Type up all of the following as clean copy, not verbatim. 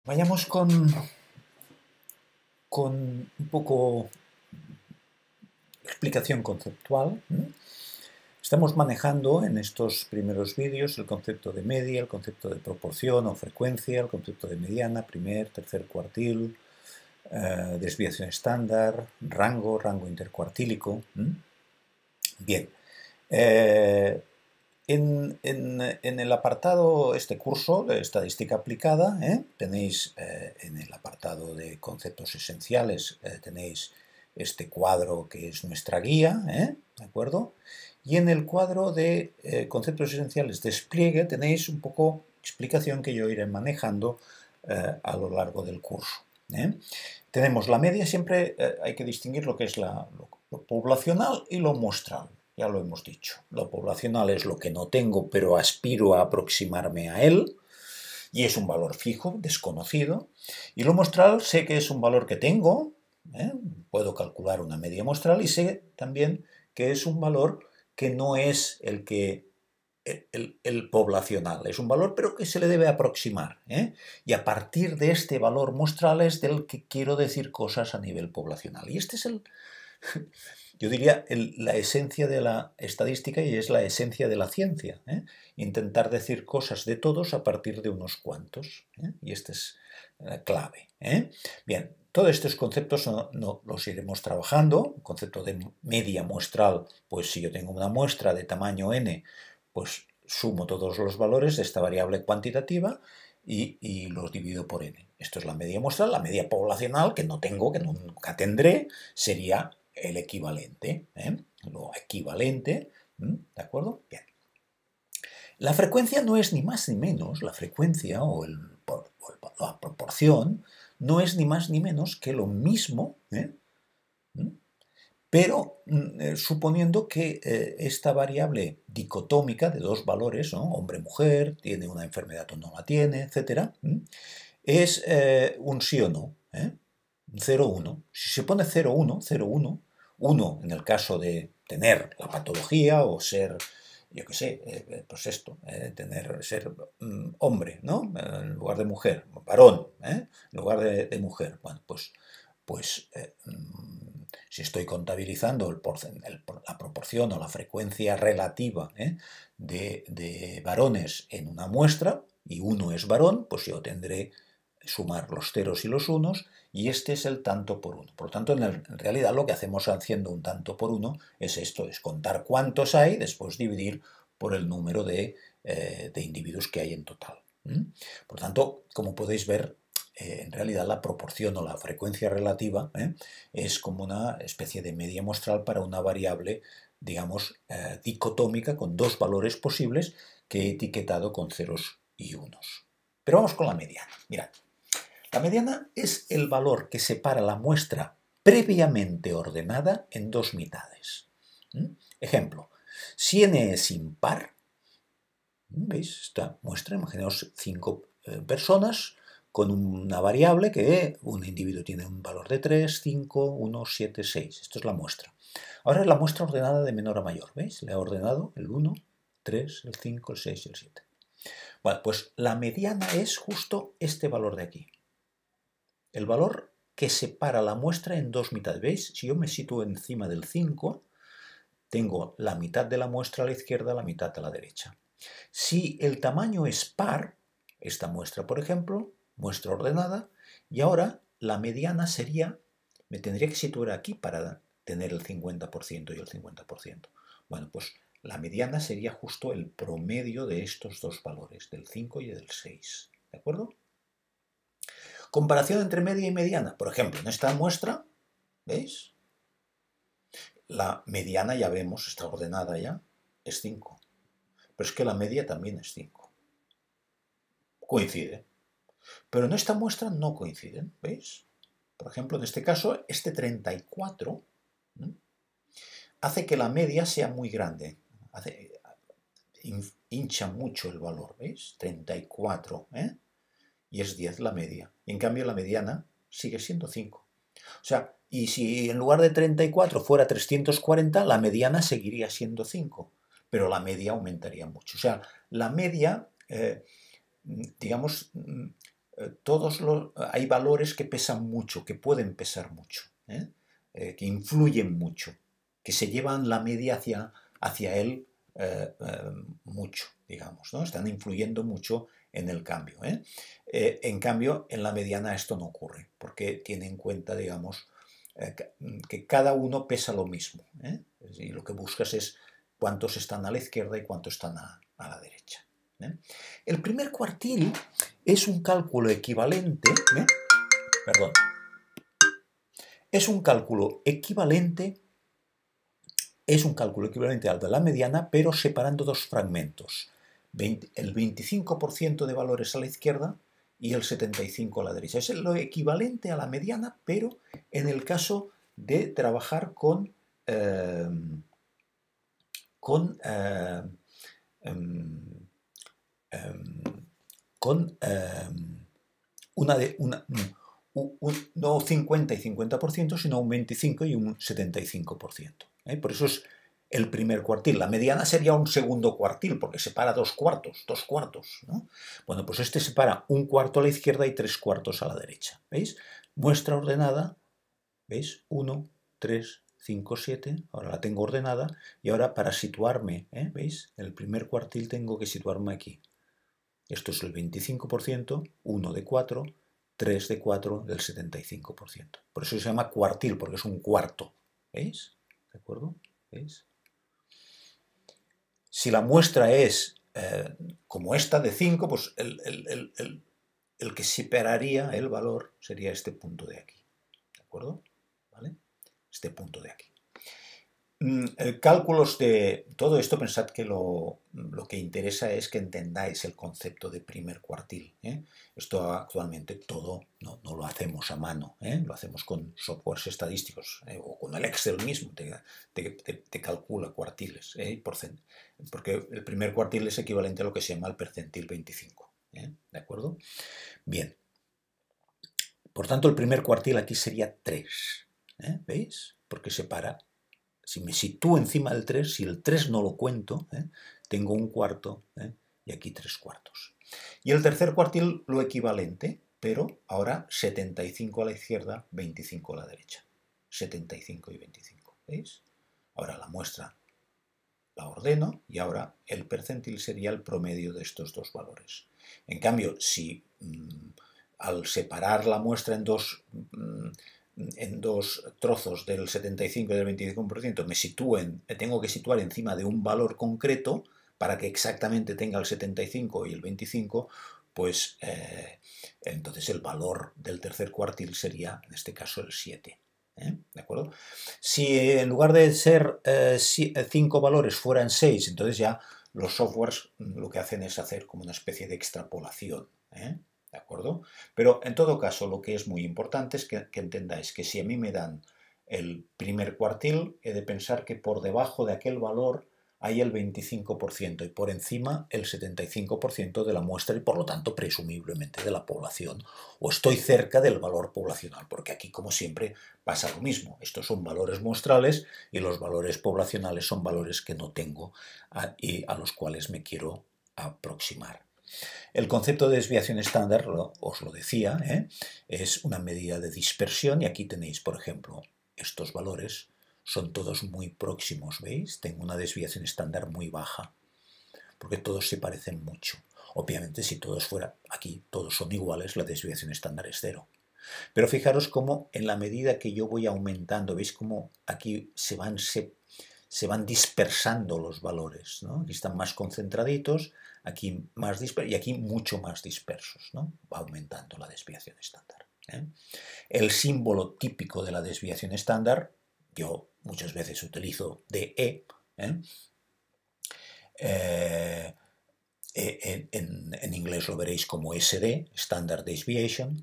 Vayamos con un poco explicación conceptual. Estamos manejando en estos primeros vídeos el concepto de media, el concepto de proporción o frecuencia, el concepto de mediana, primer, tercer cuartil, desviación estándar, rango intercuartílico. Bien. En el apartado, este curso de estadística aplicada, tenéis en el apartado de conceptos esenciales, tenéis este cuadro que es nuestra guía, ¿de acuerdo? Y en el cuadro de conceptos esenciales despliegue tenéis un poco explicación que yo iré manejando a lo largo del curso. Tenemos la media, siempre hay que distinguir lo que es lo poblacional y lo muestral. Ya lo hemos dicho. Lo poblacional es lo que no tengo, pero aspiro a aproximarme a él, y es un valor fijo, desconocido. Y lo muestral sé que es un valor que tengo, puedo calcular una media muestral, y sé también que es un valor que no es el poblacional, es un valor pero que se le debe aproximar, y a partir de este valor muestral es del que quiero decir cosas a nivel poblacional. Y este es yo diría, la esencia de la estadística, y es la esencia de la ciencia, intentar decir cosas de todos a partir de unos cuantos, y este es clave. Bien, todos estos conceptos no los iremos trabajando. El concepto de media muestral, pues si yo tengo una muestra de tamaño n, pues sumo todos los valores de esta variable cuantitativa y los divido por n. Esto es la media muestral. La media poblacional, que no tengo, que nunca tendré, sería el equivalente, lo equivalente, ¿de acuerdo? Bien. La frecuencia no es ni más ni menos, la frecuencia o la proporción no es ni más ni menos que lo mismo, pero suponiendo que esta variable dicotómica de dos valores, ¿no? Hombre-mujer, tiene una enfermedad o no la tiene, etc., es un sí o no, un 0,1. Si se pone 0,1, 0,1, 1 en el caso de tener la patología o ser, yo qué sé, pues esto, ser hombre, ¿no? En lugar de mujer, varón, en lugar de mujer. Bueno, pues si estoy contabilizando la proporción o la frecuencia relativa de varones en una muestra, y uno es varón, pues yo tendré sumar los ceros y los unos, y este es el tanto por uno. Por lo tanto, en realidad lo que hacemos haciendo un tanto por uno es esto, es contar cuántos hay, después dividir por el número de individuos que hay en total. Por tanto, como podéis ver, en realidad la proporción o la frecuencia relativa es como una especie de media muestral para una variable, digamos, dicotómica con dos valores posibles que he etiquetado con ceros y unos. Pero vamos con la mediana. Mirad, la mediana es el valor que separa la muestra previamente ordenada en dos mitades. Ejemplo, si n es impar, ¿veis? Esta muestra, imaginaos 5 personas con una variable que un individuo tiene un valor de 3, 5, 1, 7, 6. Esto es la muestra. Ahora es la muestra ordenada de menor a mayor, ¿veis? Le he ordenado el 1, 3, el 5, el 6 y el 7. Bueno, pues la mediana es justo este valor de aquí. El valor que separa la muestra en dos mitades. ¿Veis? Si yo me sitúo encima del 5, tengo la mitad de la muestra a la izquierda, la mitad a la derecha. Si el tamaño es par, esta muestra, por ejemplo, muestra ordenada, y ahora la mediana sería, me tendría que situar aquí para tener el 50% y el 50%. Bueno, pues la mediana sería justo el promedio de estos dos valores, del 5 y del 6. ¿De acuerdo? Comparación entre media y mediana. Por ejemplo, en esta muestra, ¿veis? La mediana ya vemos, está ordenada ya, es 5. Pero es que la media también es 5. Coincide. Pero en esta muestra no coinciden, ¿veis? Por ejemplo, en este caso, este 34 hace que la media sea muy grande. Hincha mucho el valor, ¿veis? 34, y es 10 la media. Y en cambio la mediana sigue siendo 5. O sea, y si en lugar de 34 fuera 340, la mediana seguiría siendo 5, pero la media aumentaría mucho. O sea, la media, digamos, hay valores que pesan mucho, que pueden pesar mucho, que influyen mucho, que se llevan la media hacia él mucho, digamos, ¿no? Están influyendo mucho en el cambio. En cambio, en la mediana esto no ocurre, porque tiene en cuenta, digamos, que cada uno pesa lo mismo, y lo que buscas es cuántos están a la izquierda y cuántos están a la derecha. El primer cuartil es un cálculo equivalente, perdón, es un cálculo equivalente al de la mediana, pero separando dos fragmentos, el 25% de valores a la izquierda y el 75% a la derecha. Es lo equivalente a la mediana, pero en el caso de trabajar con no 50 y 50%, sino un 25 y un 75%. Por eso es el primer cuartil. La mediana sería un segundo cuartil, porque separa dos cuartos, ¿no? Bueno, pues este separa un cuarto a la izquierda y 3/4 a la derecha. ¿Veis? Muestra ordenada, ¿veis? 1, 3, 5, 7, ahora la tengo ordenada, y ahora para situarme, ¿veis? En el primer cuartil tengo que situarme aquí. Esto es el 25%, 1 de 4, 3 de 4 del 75%. Por eso se llama cuartil, porque es un cuarto. ¿Veis? ¿De acuerdo? ¿Veis? Si la muestra es como esta de 5, pues el que separaría el valor sería este punto de aquí. ¿De acuerdo? ¿Vale? Este punto de aquí. Cálculos de todo esto, pensad que lo que interesa es que entendáis el concepto de primer cuartil. Esto actualmente todo no lo hacemos a mano, lo hacemos con softwares estadísticos o con el Excel mismo, te calcula cuartiles, porque el primer cuartil es equivalente a lo que se llama el percentil 25. ¿De acuerdo? Bien. Por tanto, el primer cuartil aquí sería 3. ¿Veis? Porque separa. Si me sitúo encima del 3, si el 3 no lo cuento, tengo un cuarto y aquí 3/4. Y el tercer cuartil lo equivalente, pero ahora 75 a la izquierda, 25 a la derecha. 75 y 25, ¿veis? Ahora la muestra la ordeno y ahora el percentil sería el promedio de estos dos valores. En cambio, si al separar la muestra en dos trozos del 75 y del 25% me tengo que situar encima de un valor concreto para que exactamente tenga el 75 y el 25, pues entonces el valor del tercer cuartil sería, en este caso, el 7. ¿De acuerdo? Si en lugar de ser 5 valores fueran 6, entonces ya los softwares lo que hacen es hacer como una especie de extrapolación. ¿De acuerdo? Pero en todo caso lo que es muy importante es que entendáis que si a mí me dan el primer cuartil, he de pensar que por debajo de aquel valor hay el 25% y por encima el 75% de la muestra y por lo tanto presumiblemente de la población, o estoy cerca del valor poblacional, porque aquí como siempre pasa lo mismo. Estos son valores muestrales y los valores poblacionales son valores que no tengo y a los cuales me quiero aproximar. El concepto de desviación estándar, os lo decía, es una medida de dispersión y aquí tenéis, por ejemplo, estos valores son todos muy próximos, ¿veis? Tengo una desviación estándar muy baja, porque todos se parecen mucho. Obviamente, si todos son iguales, la desviación estándar es 0. Pero fijaros cómo en la medida que yo voy aumentando, ¿veis cómo aquí se van dispersando los valores, ¿no? Aquí están más concentraditos, aquí más dispersos y aquí mucho más dispersos, ¿no? Va aumentando la desviación estándar. El símbolo típico de la desviación estándar, yo muchas veces utilizo DE, en inglés lo veréis como SD, Standard Deviation,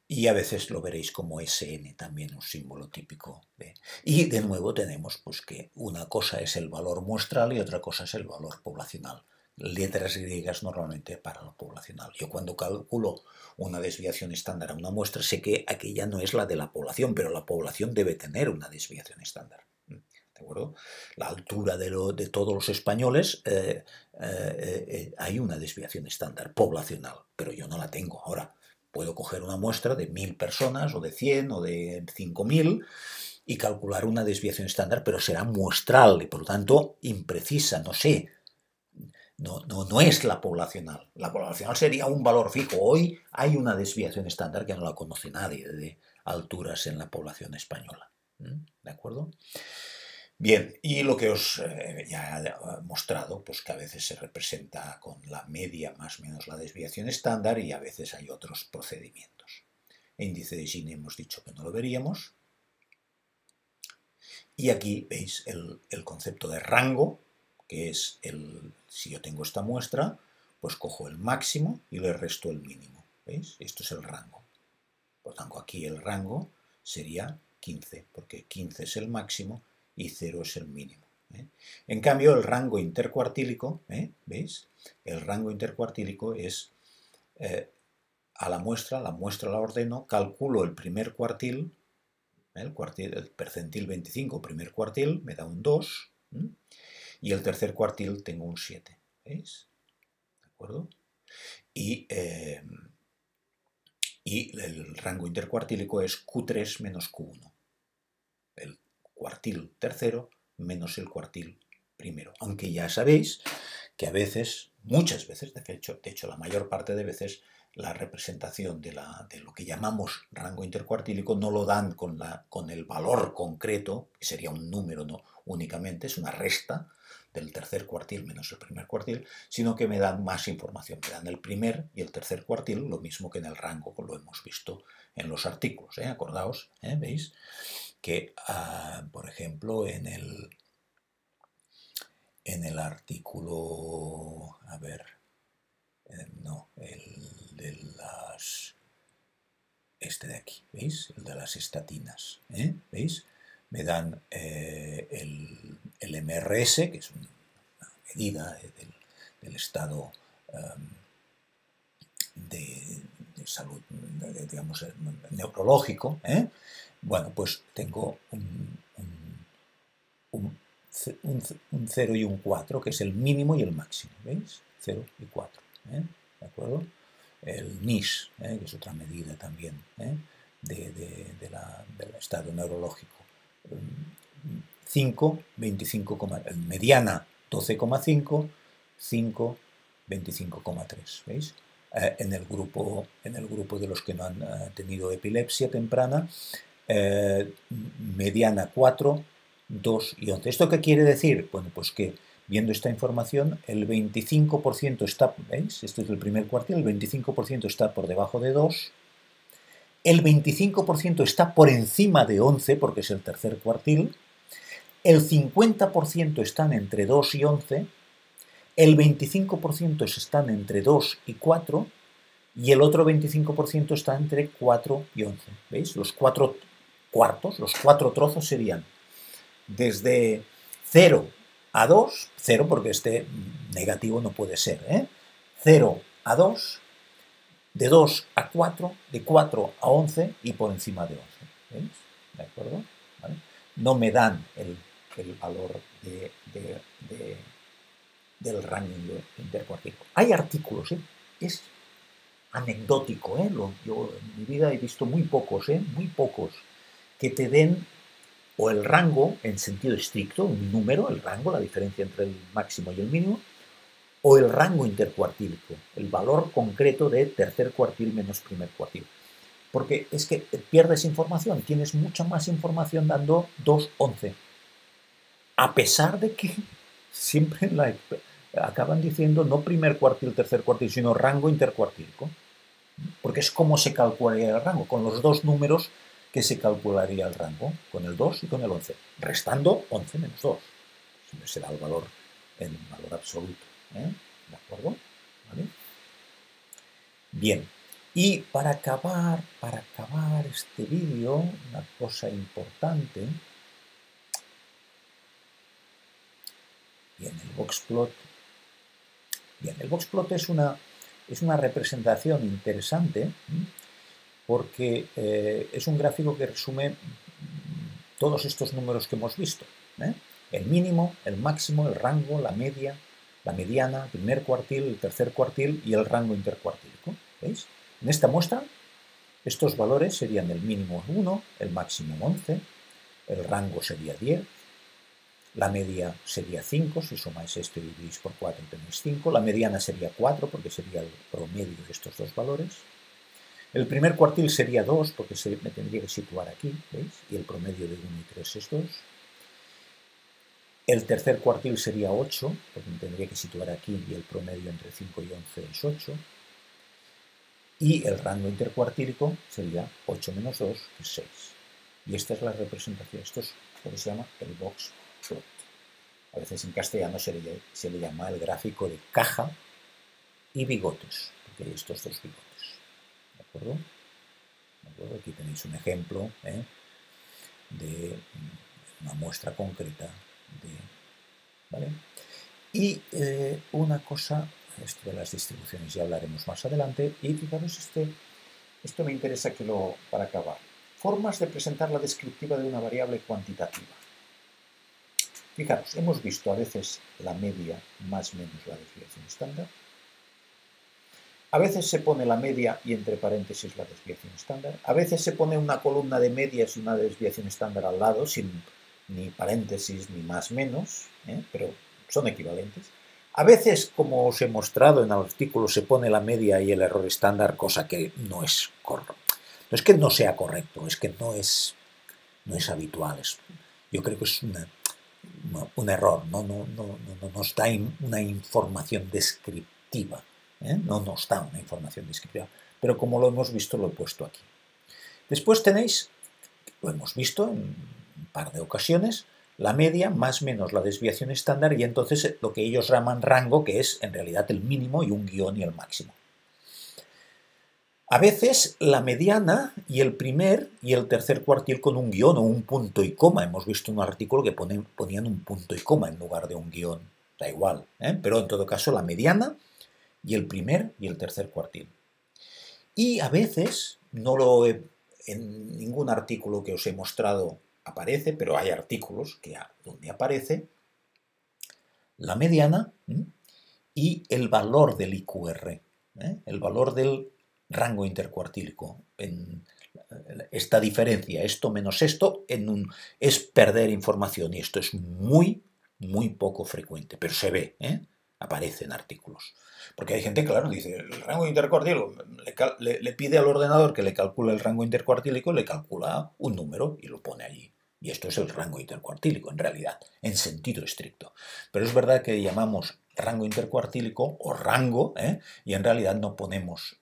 y a veces lo veréis como SN, también un símbolo típico. Y de nuevo tenemos pues, que una cosa es el valor muestral y otra cosa es el valor poblacional. Letras griegas normalmente para lo poblacional. Yo cuando calculo una desviación estándar a una muestra sé que aquella no es la de la población, pero la población debe tener una desviación estándar. ¿De acuerdo? La altura de todos los españoles, hay una desviación estándar poblacional, pero yo no la tengo. Ahora, Puedo coger una muestra de 1000 personas, o de 100, o de 5000, y calcular una desviación estándar, pero será muestral y por lo tanto imprecisa, no sé. No es la poblacional. La poblacional sería un valor fijo. Hoy hay una desviación estándar que no la conoce nadie de alturas en la población española. ¿De acuerdo? Bien, y lo que os ya he mostrado, pues que a veces se representa con la media más o menos la desviación estándar y a veces hay otros procedimientos. Índice de Gini hemos dicho que no lo veríamos. Y aquí veis el concepto de rango, que es si yo tengo esta muestra, pues cojo el máximo y le resto el mínimo. ¿Veis? Esto es el rango. Por tanto, aquí el rango sería 15, porque 15 es el máximo y 0 es el mínimo. En cambio, el rango intercuartílico, ¿veis? El rango intercuartílico es a la muestra la ordeno, calculo el primer cuartil, el percentil 25, primer cuartil, me da un 2, y el tercer cuartil tengo un 7, ¿veis? ¿De acuerdo? Y el rango intercuartílico es Q3 menos Q1. El cuartil tercero menos el cuartil primero. Aunque ya sabéis que a veces, muchas veces, de hecho la mayor parte de veces, la representación de lo que llamamos rango intercuartílico no lo dan con el valor concreto, que sería un número no únicamente, es una resta del tercer cuartil menos el primer cuartil, sino que me dan más información, me dan el primer y el tercer cuartil, lo mismo que en el rango, como lo hemos visto en los artículos. Acordaos, ¿veis? Que, por ejemplo, en el artículo, a ver, no, el de este de aquí, ¿veis? El de las estatinas, ¿veis? Me dan el MRS, que es una medida del estado de salud, digamos, neurológico. Bueno, pues tengo un 0 y un 4, que es el mínimo y el máximo, ¿veis? 0 y 4, ¿de acuerdo? El NIS, que es otra medida también del estado neurológico. 5, 25, mediana 12,5, 5, 25,3, ¿veis? En el grupo de los que no han tenido epilepsia temprana, mediana 4, 2 y 11. ¿Esto qué quiere decir? Bueno, pues que viendo esta información, el 25% está, ¿veis? Este es el primer cuartil, el 25% está por debajo de 2, el 25% está por encima de 11, porque es el tercer cuartil, el 50% están entre 2 y 11, el 25% están entre 2 y 4, y el otro 25% está entre 4 y 11. ¿Veis? Los 4 cuartos, los 4 trozos serían desde 0 a 2, 0 porque este negativo no puede ser, 0 a 2, de 2 a 4, de 4 a 11 y por encima de 11. ¿Veis? ¿De acuerdo? ¿Vale? No me dan el valor del rango intercuartílico. Hay artículos, es anecdótico, yo en mi vida he visto muy pocos, que te den o el rango en sentido estricto, un número, el rango, la diferencia entre el máximo y el mínimo, o el rango intercuartílico, el valor concreto de tercer cuartil menos primer cuartil. Porque es que pierdes información, tienes mucha más información dando 2,11. A pesar de que siempre acaban diciendo no primer cuartil, tercer cuartil, sino rango intercuartílico. Porque es como se calcularía el rango, con los dos números que se calcularía el rango, con el 2 y con el 11, restando 11 menos 2. Siempre será el valor en valor absoluto. ¿De acuerdo? ¿Vale? Bien, y para acabar este vídeo, una cosa importante. Bien, el boxplot. Bien, el boxplot es una representación interesante porque es un gráfico que resume todos estos números que hemos visto. El mínimo, el máximo, el rango, la media, la mediana, el primer cuartil, el tercer cuartil y el rango intercuartílico. ¿Veis? En esta muestra Estos valores serían el mínimo 1, el máximo 11, el rango sería 10, la media sería 5, si sumáis esto y dividís por 4 tenéis 5, la mediana sería 4 porque sería el promedio de estos dos valores. El primer cuartil sería 2 porque me tendría que situar aquí, ¿veis? Y el promedio de 1 y 3 es 2. El tercer cuartil sería 8 porque me tendría que situar aquí y el promedio entre 5 y 11 es 8. Y el rango intercuartílico sería 8 menos 2, que es 6. Y esta es la representación. Esto es lo que se llama el box plot. A veces en castellano se le llama el gráfico de caja y bigotes, porque hay estos dos bigotes. ¿De acuerdo? Aquí tenéis un ejemplo de una muestra concreta ¿vale? Y una cosa, esto de las distribuciones ya hablaremos más adelante, y fijaros, esto me interesa para acabar. Formas de presentar la descriptiva de una variable cuantitativa. Fijaros, hemos visto a veces la media más menos la desviación estándar. A veces se pone la media y entre paréntesis la desviación estándar. A veces se pone una columna de medias y una desviación estándar al lado, sin ni paréntesis ni más menos, pero son equivalentes. A veces, como os he mostrado en el artículo, se pone la media y el error estándar, cosa que no es correcto. No es que no sea correcto, es que no es habitual. Yo creo que es un error, no nos da una información descriptiva. No nos da una información descriptiva, pero como lo hemos visto lo he puesto aquí. Después tenéis, lo hemos visto en un par de ocasiones, la media más menos la desviación estándar y entonces lo que ellos llaman rango, que es en realidad el mínimo y un guión y el máximo. A veces la mediana y el primer y el tercer cuartil con un guión o un punto y coma. Hemos visto un artículo que ponían un punto y coma en lugar de un guión. Da igual, pero en todo caso la mediana y el primer y el tercer cuartil. Y a veces, en ningún artículo que os he mostrado aparece, pero hay artículos donde aparece la mediana y el valor del IQR, el valor del rango intercuartílico. Esta diferencia, esto menos esto, es perder información y esto es muy, muy poco frecuente, pero se ve, aparece en artículos. Porque hay gente, claro, dice, el rango intercuartílico, le pide al ordenador que le calcule el rango intercuartílico, le calcula un número y lo pone allí. Y esto es el rango intercuartílico, en realidad, en sentido estricto. Pero es verdad que llamamos rango intercuartílico o rango, y en realidad no ponemos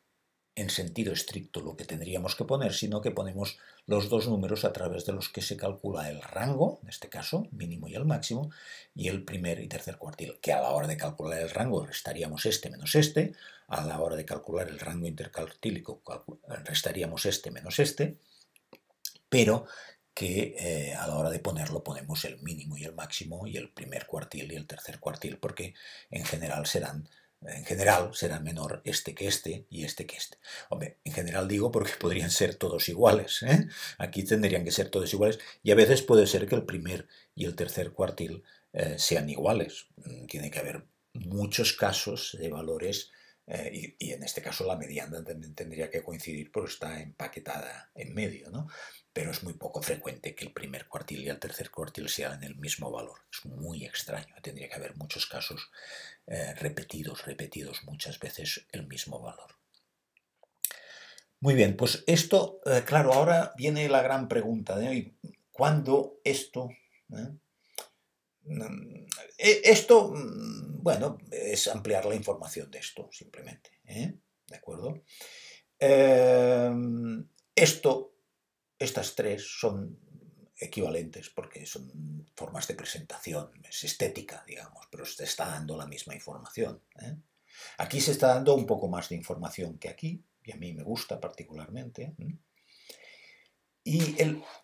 en sentido estricto lo que tendríamos que poner, sino que ponemos los dos números a través de los que se calcula el rango, en este caso, mínimo y el máximo, y el primer y tercer cuartil, que a la hora de calcular el rango restaríamos este menos este, a la hora de calcular el rango intercuartílico restaríamos este menos este, pero que a la hora de ponerlo ponemos el mínimo y el máximo y el primer cuartil y el tercer cuartil, porque en general será menor este que este y este que este. Hombre, en general digo porque podrían ser todos iguales, Aquí tendrían que ser todos iguales y a veces puede ser que el primer y el tercer cuartil sean iguales. Tiene que haber muchos casos de valores y en este caso la mediana también tendría que coincidir porque está empaquetada en medio, ¿no? Pero es muy poco frecuente que el primer cuartil y el tercer cuartil sean el mismo valor. Es muy extraño. Tendría que haber muchos casos repetidos muchas veces el mismo valor. Muy bien, pues esto, claro, ahora viene la gran pregunta de hoy. ¿Cuándo esto? Esto, bueno, es ampliar la información de esto, simplemente. ¿De acuerdo? Estas tres son equivalentes porque son formas de presentación, es estética, digamos, pero se está dando la misma información. Aquí se está dando un poco más de información que aquí, y a mí me gusta particularmente. Y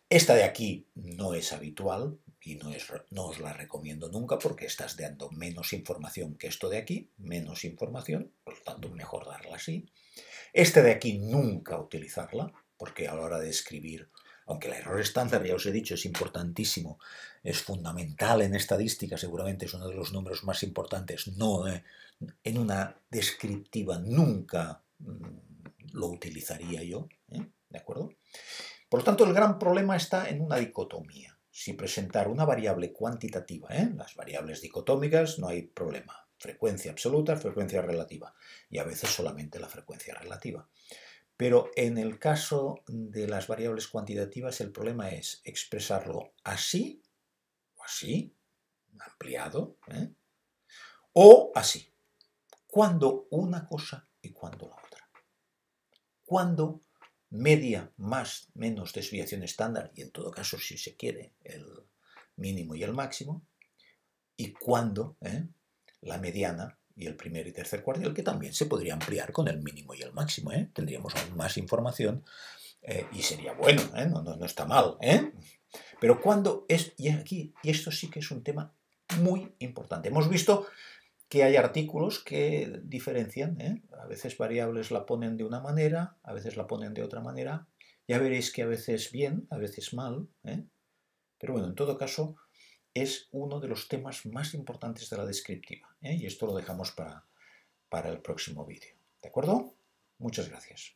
esta de aquí no es habitual y no os la recomiendo nunca porque estás dando menos información que esto de aquí, menos información, por lo tanto mejor darla así. Esta de aquí nunca utilizarla, porque a la hora de escribir, aunque el error estándar, ya os he dicho, es importantísimo, es fundamental en estadística, seguramente es uno de los números más importantes, no, en una descriptiva nunca lo utilizaría yo, Por lo tanto, el gran problema está en una dicotomía. Si presentar una variable cuantitativa, las variables dicotómicas, no hay problema. Frecuencia absoluta, frecuencia relativa. Y a veces solamente la frecuencia relativa. Pero en el caso de las variables cuantitativas, el problema es expresarlo así, o así, ampliado, o así. ¿Cuándo una cosa y cuándo la otra? ¿Cuándo media más menos desviación estándar, y en todo caso, si se quiere, el mínimo y el máximo? ¿Y cuándo la mediana y el primer y tercer cuartil, que también se podría ampliar con el mínimo y el máximo? Tendríamos aún más información y sería bueno, no está mal. Pero cuando es, y esto sí que es un tema muy importante. Hemos visto que hay artículos que diferencian, a veces variables la ponen de una manera, a veces la ponen de otra manera, ya veréis que a veces bien, a veces mal, pero bueno, en todo caso es uno de los temas más importantes de la descriptiva, y esto lo dejamos para el próximo vídeo. ¿De acuerdo? Muchas gracias.